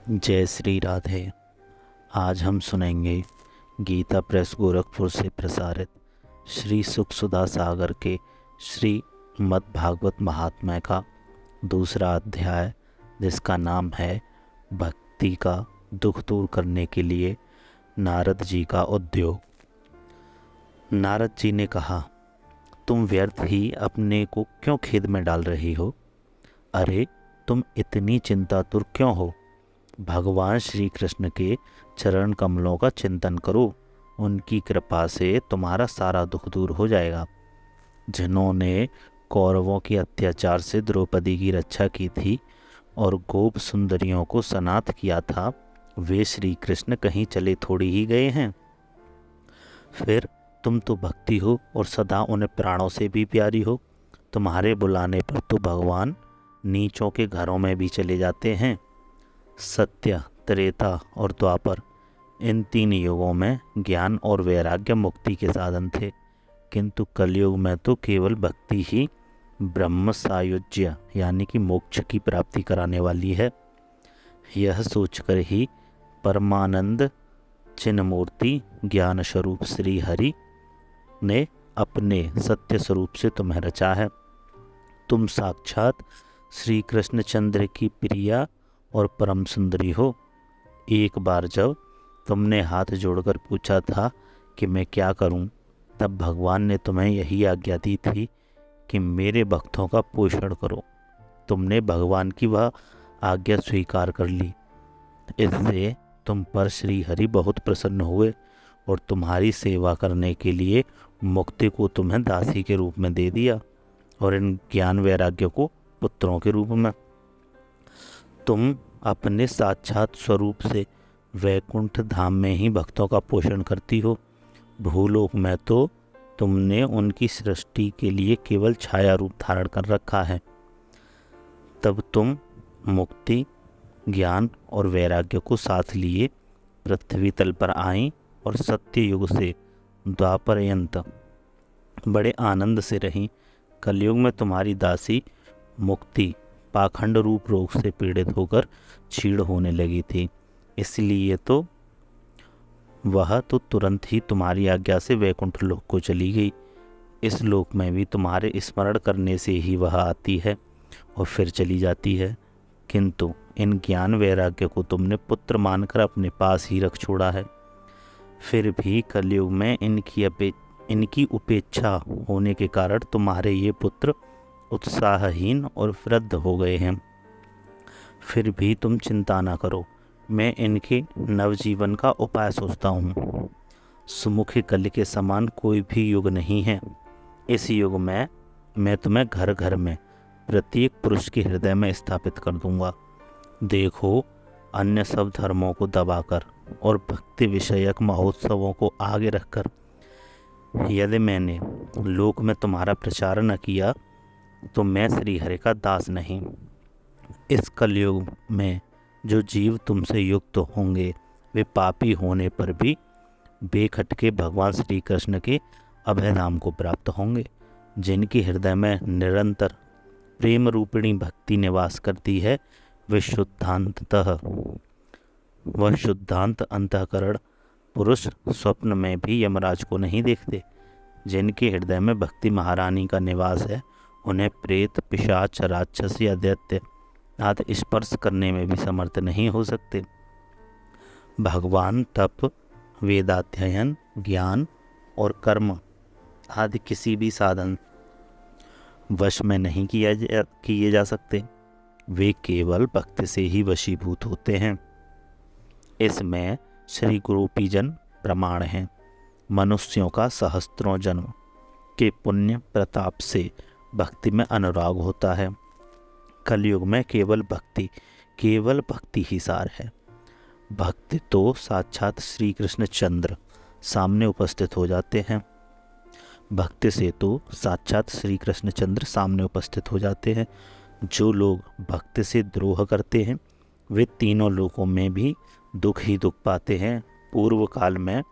जय श्री राधे। आज हम सुनेंगे गीता प्रेस गोरखपुर से प्रसारित श्री सुख सुधा सागर के श्री मद् भागवत महात्म्य का दूसरा अध्याय, जिसका नाम है भक्ति का दुख दूर करने के लिए नारद जी का उद्योग। नारद जी ने कहा, तुम व्यर्थ ही अपने को क्यों खेद में डाल रही हो? अरे, तुम इतनी चिंतातुर क्यों हो? भगवान श्री कृष्ण के चरण कमलों का चिंतन करो। उनकी कृपा से तुम्हारा सारा दुख दूर हो जाएगा। जिन्होंने कौरवों के अत्याचार से द्रौपदी की रक्षा की थी और गोप सुंदरियों को सनाथ किया था, वे श्री कृष्ण कहीं चले थोड़ी ही गए हैं। फिर तुम तो भक्ति हो और सदा उन्हें प्राणों से भी प्यारी हो। तुम्हारे बुलाने पर तो भगवान नीचों के घरों में भी चले जाते हैं। सत्य, त्रेता और द्वापर, इन 3 युगों में ज्ञान और वैराग्य मुक्ति के साधन थे, किंतु कलयुग में तो केवल भक्ति ही ब्रह्म सायुज्य यानी कि मोक्ष की प्राप्ति कराने वाली है। यह सोचकर ही परमानंद चिन्मूर्ति ज्ञान स्वरूप श्री हरि ने अपने सत्य स्वरूप से तुम्हें रचा है। तुम साक्षात श्री कृष्णचंद्र की प्रिया और परम सुंदरी हो। एक बार जब तुमने हाथ जोड़कर पूछा था कि मैं क्या करूं, तब भगवान ने तुम्हें यही आज्ञा दी थी कि मेरे भक्तों का पोषण करो। तुमने भगवान की वह आज्ञा स्वीकार कर ली। इससे तुम पर श्री हरि बहुत प्रसन्न हुए और तुम्हारी सेवा करने के लिए मुक्ति को तुम्हें दासी के रूप में दे दिया और इन ज्ञान वैराग्य को पुत्रों के रूप में। तुम अपने साक्षात स्वरूप से वैकुंठ धाम में ही भक्तों का पोषण करती हो। भूलोक में तो तुमने उनकी सृष्टि के लिए केवल छाया रूप धारण कर रखा है। तब तुम मुक्ति, ज्ञान और वैराग्य को साथ लिए पृथ्वी तल पर आई और सत्य युग से द्वापरयंत बड़े आनंद से रहीं। कलयुग में तुम्हारी दासी मुक्ति पाखंड रूप रोग से पीड़ित होकर क्षीण होने लगी थी, इसलिए तो वह तो तुरंत ही तुम्हारी आज्ञा से वैकुंठ लोक को चली गई। इस लोक में भी तुम्हारे स्मरण करने से ही वह आती है और फिर चली जाती है, किंतु इन ज्ञान वैराग्य को तुमने पुत्र मानकर अपने पास ही रख छोड़ा है। फिर भी कलयुग में इनकी उपेक्षा होने के कारण तुम्हारे ये पुत्र उत्साहहीन और वृद्ध हो गए हैं। फिर भी तुम चिंता ना करो, मैं इनके नवजीवन का उपाय सोचता हूँ। सुमुखी कली के समान कोई भी युग नहीं है। इस युग में मैं तुम्हें घर घर में प्रत्येक पुरुष के हृदय में स्थापित कर दूंगा। देखो, अन्य सब धर्मों को दबाकर और भक्ति विषयक महोत्सवों को आगे रखकर यदि मैंने लोक में तुम्हारा प्रचार न किया तो मैं श्री हरि का दास नहीं। इस कलयुग में जो जीव तुमसे युक्त होंगे, वे पापी होने पर भी बेखटके भगवान श्री कृष्ण के अभय नाम को प्राप्त होंगे। जिनके हृदय में निरंतर प्रेम रूपिणी भक्ति निवास करती है, वे शुद्धांत अंतःकरण पुरुष स्वप्न में भी यमराज को नहीं देखते। जिनके हृदय में भक्ति महारानी का निवास है, उन्हें प्रेत, पिशाच, राक्षस या दैत्य आदि स्पर्श करने में भी समर्थ नहीं हो सकते। भगवान तप, वेदाध्ययन, ज्ञान और कर्म आदि किसी भी साधन वश में नहीं किए जा सकते। वे केवल भक्ति से ही वशीभूत होते हैं। इसमें श्री गोपीजन प्रमाण हैं। मनुष्यों का सहस्त्रों जन्म के पुण्य प्रताप से भक्ति में अनुराग होता है। कलयुग में केवल भक्ति ही सार है। भक्ति तो साक्षात श्री कृष्णचंद्र सामने उपस्थित हो जाते हैं। भक्ति से तो साक्षात श्री कृष्णचंद्र सामने उपस्थित हो जाते हैं। जो लोग भक्ति से द्रोह करते हैं, वे तीनों लोकों में भी दुख ही दुख पाते हैं। पूर्व काल में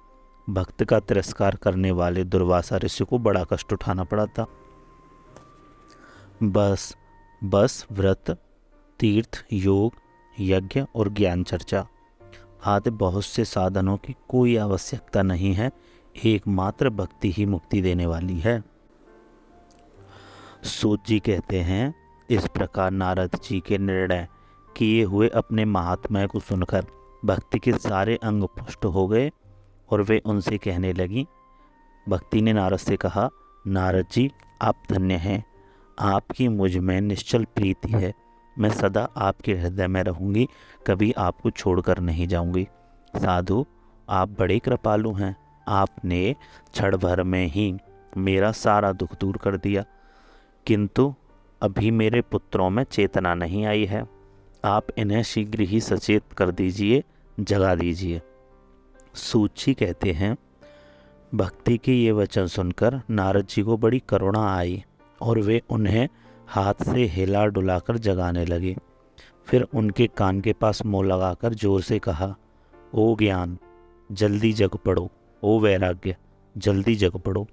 भक्त का तिरस्कार करने वाले दुर्वासा ऋषि को बड़ा कष्ट उठाना पड़ा था। बस व्रत, तीर्थ, योग यज्ञ और ज्ञान चर्चा आदि बहुत से साधनों की कोई आवश्यकता नहीं है, एकमात्र भक्ति ही मुक्ति देने वाली है। सूत जी कहते हैं, इस प्रकार नारद जी के निर्णय किए हुए अपने महात्म्य को सुनकर भक्ति के सारे अंग पुष्ट हो गए और वे उनसे कहने लगी। भक्ति ने नारद से कहा, नारद जी आप धन्य हैं, आपकी मुझ में निश्चल प्रीति है, मैं सदा आपके हृदय में रहूंगी, कभी आपको छोड़कर नहीं जाऊंगी। साधु आप बड़े कृपालु हैं, आपने क्षण भर में ही मेरा सारा दुख दूर कर दिया, किंतु अभी मेरे पुत्रों में चेतना नहीं आई है, आप इन्हें शीघ्र ही सचेत कर दीजिए, जगा दीजिए। सूची कहते हैं, भक्ति के ये वचन सुनकर नारद जी को बड़ी करुणा आई और वे उन्हें हाथ से हिला डुलाकर जगाने लगे। फिर उनके कान के पास मुँह लगाकर जोर से कहा, ओ ज्ञान जल्दी जग पड़ो, ओ वैराग्य जल्दी जग पड़ो।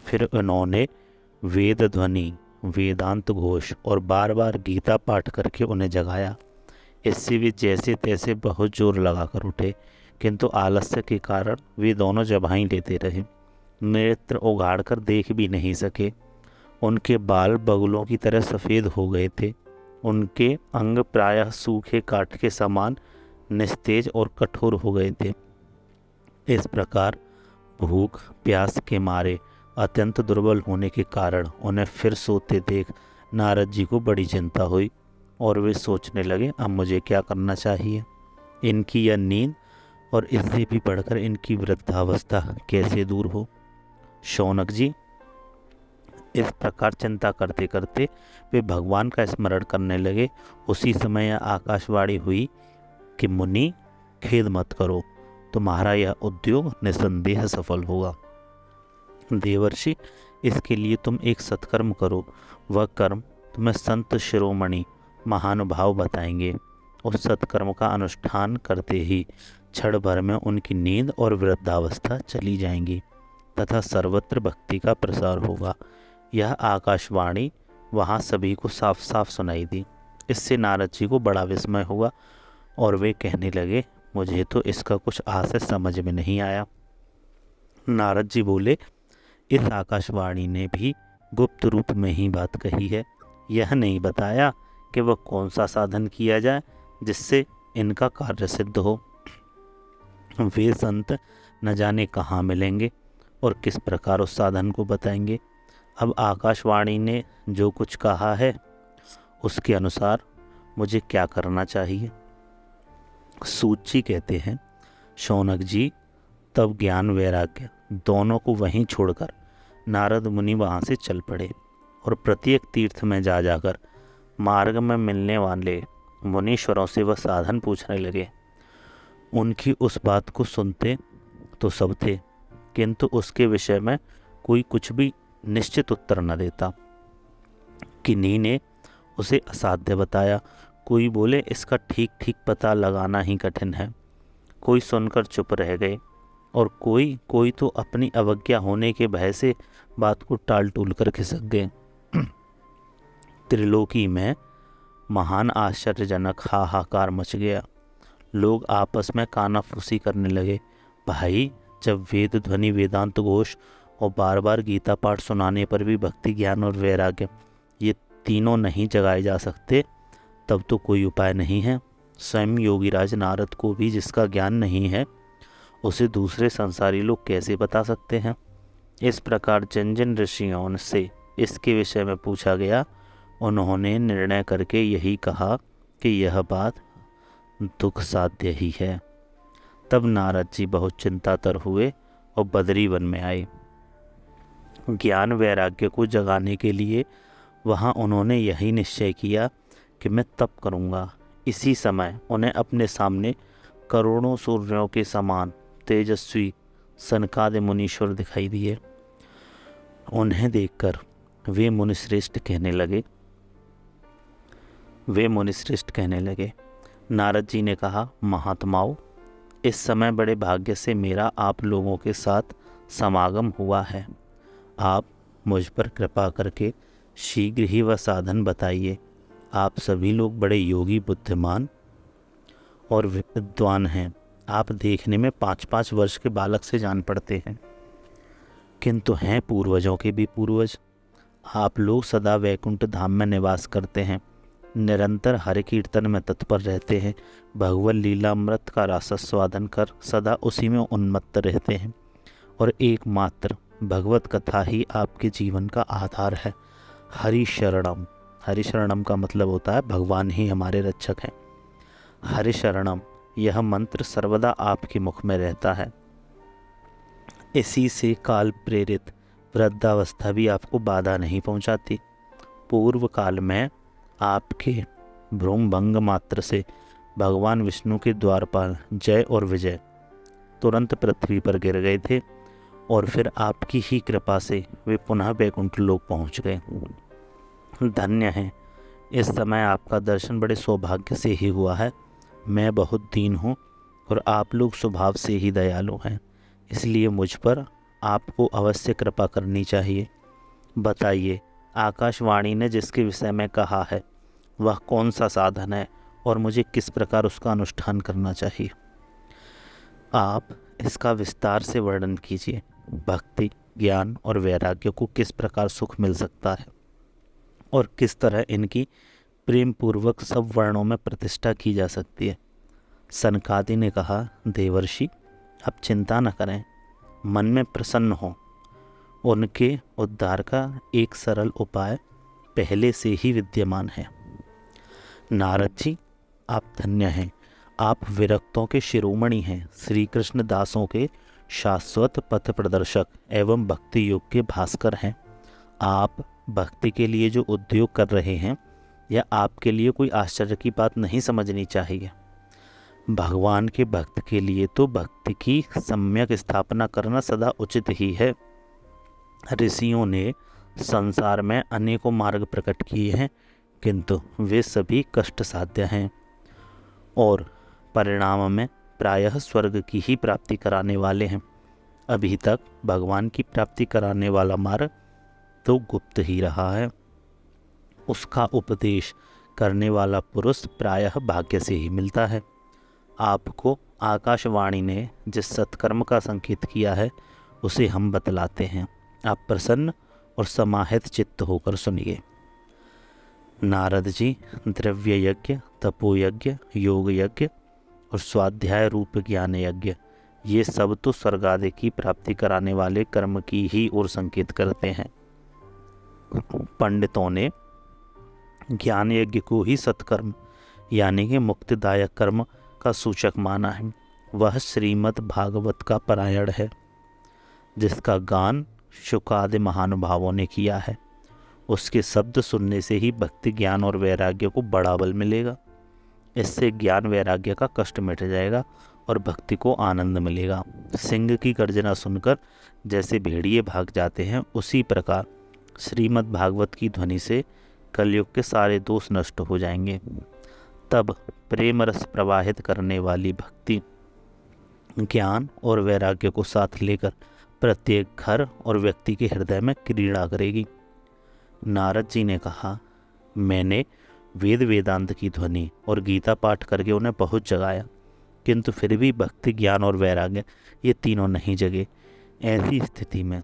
फिर उन्होंने वेद ध्वनि, वेदांत घोष और बार बार गीता पाठ करके उन्हें जगाया। इससे वे जैसे तैसे बहुत जोर लगाकर उठे, किंतु आलस्य के कारण वे दोनों जबाई लेते रहे, नेत्र उगाड़ कर देख भी नहीं सके। उनके बाल बगुलों की तरह सफ़ेद हो गए थे, उनके अंग प्रायः सूखे काठ के समान निस्तेज और कठोर हो गए थे। इस प्रकार भूख प्यास के मारे अत्यंत दुर्बल होने के कारण उन्हें फिर सोते देख नारद जी को बड़ी चिंता हुई और वे सोचने लगे, अब मुझे क्या करना चाहिए। इनकी यह नींद और इससे भी बढ़कर इनकी वृद्धावस्था कैसे दूर हो। शौनक जी इस प्रकार चिंता करते करते वे भगवान का स्मरण करने लगे। उसी समय यह आकाशवाणी हुई कि मुनि खेद मत करो, तुम्हारा यह उद्योग निसंदेह सफल होगा। देवर्षि इसके लिए तुम एक सत्कर्म करो, वह कर्म तुम्हें संत शिरोमणि महानुभाव बताएंगे। उस सत्कर्म का अनुष्ठान करते ही क्षण भर में उनकी नींद और वृद्धावस्था चली जाएंगी तथा सर्वत्र भक्ति का प्रसार होगा। यह आकाशवाणी वहाँ सभी को साफ साफ सुनाई दी। इससे नारद जी को बड़ा विस्मय हुआ और वे कहने लगे, मुझे तो इसका कुछ आशय समझ में नहीं आया। नारद जी बोले, इस आकाशवाणी ने भी गुप्त रूप में ही बात कही है, यह नहीं बताया कि वह कौन सा साधन किया जाए जिससे इनका कार्य सिद्ध हो। वे संत न जाने कहाँ मिलेंगे और किस प्रकार उस साधन को बताएंगे। अब आकाशवाणी ने जो कुछ कहा है उसके अनुसार मुझे क्या करना चाहिए। सूची कहते हैं, शौनक जी तब ज्ञान वैराग्य दोनों को वहीं छोड़कर नारद मुनि वहाँ से चल पड़े और प्रत्येक तीर्थ में जा जाकर मार्ग में मिलने वाले मुनीश्वरों से वह साधन पूछने लगे। उनकी उस बात को सुनते तो सब थे, किंतु उसके विषय में कोई कुछ भी निश्चित उत्तर न देता। किन्हीं ने उसे असाध्य बताया, कोई बोले इसका ठीक ठीक पता लगाना ही कठिन है, कोई सुनकर चुप रह गए और कोई तो अपनी अवज्ञा होने के भय से बात को टाल टूल कर खिसक गए। त्रिलोकी में महान आश्चर्यजनक हाहाकार मच गया। लोग आपस में कानाफूसी करने लगे। भाई, जब वेद ध्वनि, वेदांत घोष और बार बार गीता पाठ सुनाने पर भी भक्ति, ज्ञान और वैराग्य ये तीनों नहीं जगाए जा सकते, तब तो कोई उपाय नहीं है। स्वयं योगीराज नारद को भी जिसका ज्ञान नहीं है उसे दूसरे संसारी लोग कैसे बता सकते हैं। इस प्रकार जिन जिन ऋषियों से इसके विषय में पूछा गया, उन्होंने निर्णय करके यही कहा कि यह बात दुख साध्य ही है। तब नारद जी बहुत चिंतातर हुए और बदरी वन में आए। ज्ञान वैराग्य को जगाने के लिए वहाँ उन्होंने यही निश्चय किया कि मैं तप करूँगा। इसी समय उन्हें अपने सामने करोड़ों सूर्यों के समान तेजस्वी सनकादि मुनीश्वर दिखाई दिए। उन्हें देखकर वे मुनिश्रेष्ठ कहने लगे। नारद जी ने कहा, महात्माओं, इस समय बड़े भाग्य से मेरा आप लोगों के साथ समागम हुआ है। आप मुझ पर कृपा करके शीघ्र ही वह साधन बताइए। आप सभी लोग बड़े योगी, बुद्धिमान और विद्वान हैं। आप देखने में 5-5 वर्ष के बालक से जान पड़ते हैं, किंतु हैं पूर्वजों के भी पूर्वज। आप लोग सदा वैकुंठ धाम में निवास करते हैं, निरंतर हरि कीर्तन में तत्पर रहते हैं, भगवत लीलामृत का रसास्वादन कर सदा उसी में उन्मत्त रहते हैं, और एकमात्र भगवत कथा ही आपके जीवन का आधार है। हरि शरणम, हरि शरणम का मतलब होता है भगवान ही हमारे रक्षक हैं। हरि शरणम, यह मंत्र सर्वदा आपके मुख में रहता है। इसी से काल प्रेरित वृद्धावस्था भी आपको बाधा नहीं पहुंचाती। पूर्व काल में आपके भ्रूम भंग मात्र से भगवान विष्णु के द्वारपाल जय और विजय तुरंत पृथ्वी पर गिर गए थे, और फिर आपकी ही कृपा से वे पुनः वैकुंठ लोक पहुंच गए। धन्य हैं, इस समय आपका दर्शन बड़े सौभाग्य से ही हुआ है। मैं बहुत दीन हूँ और आप लोग स्वभाव से ही दयालु हैं, इसलिए मुझ पर आपको अवश्य कृपा करनी चाहिए। बताइए, आकाशवाणी ने जिसके विषय में कहा है वह कौन सा साधन है और मुझे किस प्रकार उसका अनुष्ठान करना चाहिए? आप इसका विस्तार से वर्णन कीजिए। भक्ति, ज्ञान और वैराग्य को किस प्रकार सुख मिल सकता है और किस तरह इनकी प्रेम पूर्वक सब वर्णों में प्रतिष्ठा की जा सकती है। सनकादि ने कहा, देवर्षि आप चिंता न करें, मन में प्रसन्न हो। उनके उद्धार का एक सरल उपाय पहले से ही विद्यमान है। नारद जी, आप धन्य हैं, आप विरक्तों के शिरोमणि हैं, श्री कृष्ण दासों के शाश्वत पथ प्रदर्शक एवं भक्ति योग के भास्कर हैं। आप भक्ति के लिए जो उद्योग कर रहे हैं यह आपके लिए कोई आश्चर्य की बात नहीं समझनी चाहिए। भगवान के भक्त के लिए तो भक्ति की सम्यक स्थापना करना सदा उचित ही है। ऋषियों ने संसार में अनेकों मार्ग प्रकट किए हैं, किंतु वे सभी कष्ट साध्य हैं और परिणाम में प्रायः स्वर्ग की ही प्राप्ति कराने वाले हैं। अभी तक भगवान की प्राप्ति कराने वाला मार्ग तो गुप्त ही रहा है। उसका उपदेश करने वाला पुरुष प्रायः भाग्य से ही मिलता है। आपको आकाशवाणी ने जिस सत्कर्म का संकेत किया है उसे हम बतलाते हैं। आप प्रसन्न और समाहित चित्त होकर सुनिए। नारद जी, द्रव्य यज्ञ, तपो यज्ञ, योग यज्ञ और स्वाध्याय रूप ज्ञान यज्ञ, ये सब तो स्वर्ग आदि की प्राप्ति कराने वाले कर्म की ही ओर संकेत करते हैं। पंडितों ने ज्ञान यज्ञ को ही सत्कर्म यानी कि मुक्तिदायक कर्म का सूचक माना है। वह श्रीमद् भागवत का पारायण है, जिसका गान शुकादि महानुभावों ने किया है। उसके शब्द सुनने से ही भक्ति, ज्ञान और वैराग्य को बड़ा बल मिलेगा। इससे ज्ञान वैराग्य का कष्ट मिट जाएगा और भक्ति को आनंद मिलेगा। सिंह की गर्जना सुनकर जैसे भेड़िए भाग जाते हैं, उसी प्रकार श्रीमद् भागवत की ध्वनि से कलयुग के सारे दोष नष्ट हो जाएंगे। तब प्रेम रस प्रवाहित करने वाली भक्ति, ज्ञान और वैराग्य को साथ लेकर प्रत्येक घर और व्यक्ति के हृदय में क्रीड़ा करेगी। नारद जी ने कहा, मैंने वेद वेदांत की ध्वनि और गीता पाठ करके उन्हें बहुत जगाया, किंतु फिर भी भक्ति, ज्ञान और वैराग्य ये तीनों नहीं जगे। ऐसी स्थिति में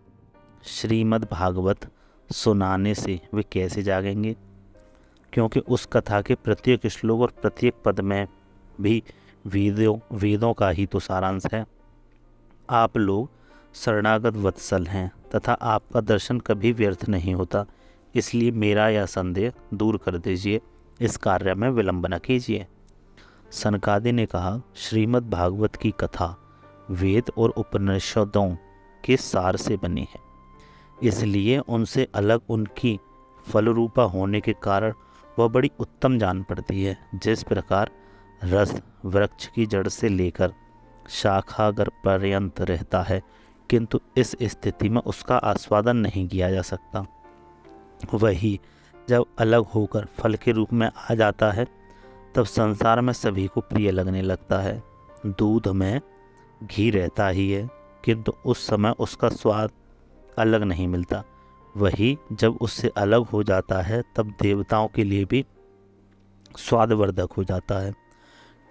श्रीमद् भागवत सुनाने से वे कैसे जागेंगे? क्योंकि उस कथा के प्रत्येक श्लोक और प्रत्येक पद में भी वेदों का ही तो सारांश है। आप लोग शरणागत वत्सल हैं तथा आपका दर्शन कभी व्यर्थ नहीं होता, इसलिए मेरा यह संदेह दूर कर दीजिए, इस कार्य में विलंब न कीजिए। सनकादि ने कहा, श्रीमद् भागवत की कथा वेद और उपनिषदों के सार से बनी है, इसलिए उनसे अलग उनकी फलरूपा होने के कारण वह बड़ी उत्तम जान पड़ती है। जिस प्रकार रस वृक्ष की जड़ से लेकर शाखागर पर्यंत रहता है, किंतु इस स्थिति में उसका आस्वादन नहीं किया जा सकता, वही जब अलग होकर फल के रूप में आ जाता है तब संसार में सभी को प्रिय लगने लगता है। दूध में घी रहता ही है, किंतु उस समय उसका स्वाद अलग नहीं मिलता। वही जब उससे अलग हो जाता है तब देवताओं के लिए भी स्वादवर्धक हो जाता है।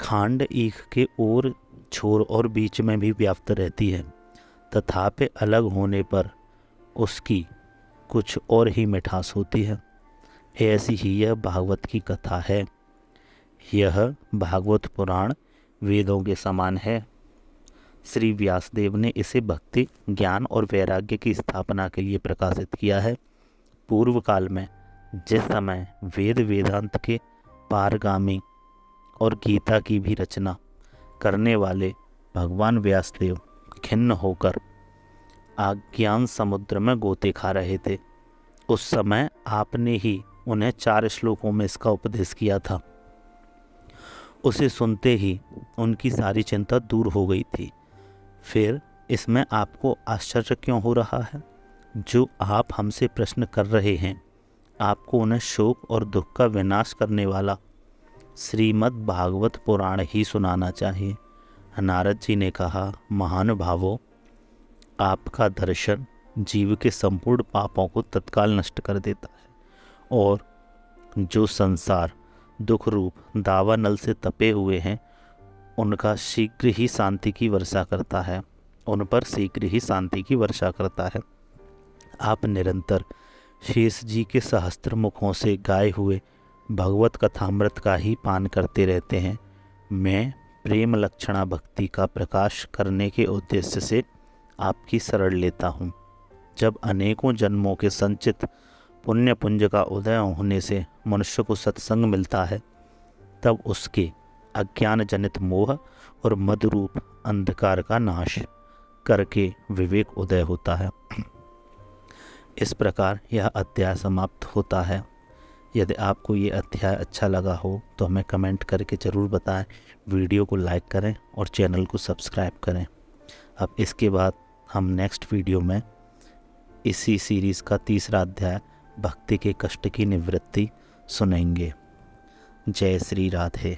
खांड ईख के और छोर और बीच में भी व्याप्त रहती है, तथापि अलग होने पर उसकी कुछ और ही मिठास होती है। ऐसी ही यह भागवत की कथा है। यह भागवत पुराण वेदों के समान है। श्री व्यासदेव ने इसे भक्ति, ज्ञान और वैराग्य की स्थापना के लिए प्रकाशित किया है। पूर्व काल में जिस समय वेद वेदांत के पारगामी और गीता की भी रचना करने वाले भगवान व्यासदेव खिन्न होकर अज्ञान समुद्र में गोते खा रहे थे, उस समय आपने ही उन्हें 4 श्लोकों में इसका उपदेश किया था। उसे सुनते ही उनकी सारी चिंता दूर हो गई थी। फिर इसमें आपको आश्चर्य क्यों हो रहा है? जो आप हमसे प्रश्न कर रहे हैं, आपको उन्हें शोक और दुख का विनाश करने वाला श्रीमद् भागवत पुराण ही सुनाना चाहिए। नारद जी ने कहा, महानुभावों, आपका दर्शन जीव के संपूर्ण पापों को तत्काल नष्ट कर देता है और जो संसार दुख रूप दावानल से तपे हुए हैं उनका शीघ्र ही शांति की वर्षा करता है, उन पर शीघ्र ही शांति की वर्षा करता है। आप निरंतर शेष जी के सहस्त्र मुखों से गाए हुए भगवत कथामृत का ही पान करते रहते हैं। मैं प्रेम लक्षणा भक्ति का प्रकाश करने के उद्देश्य से आपकी शरण लेता हूँ। जब अनेकों जन्मों के संचित पुण्य पुंज का उदय होने से मनुष्य को सत्संग मिलता है, तब उसके अज्ञान जनित मोह और मदरूप अंधकार का नाश करके विवेक उदय होता है। इस प्रकार यह अध्याय समाप्त होता है। यदि आपको ये अध्याय अच्छा लगा हो तो हमें कमेंट करके ज़रूर बताएं, वीडियो को लाइक करें और चैनल को सब्सक्राइब करें। अब इसके बाद हम नेक्स्ट वीडियो में इसी सीरीज़ का तीसरा अध्याय भक्ति के कष्ट की निवृत्ति सुनेंगे। जय श्री राधे।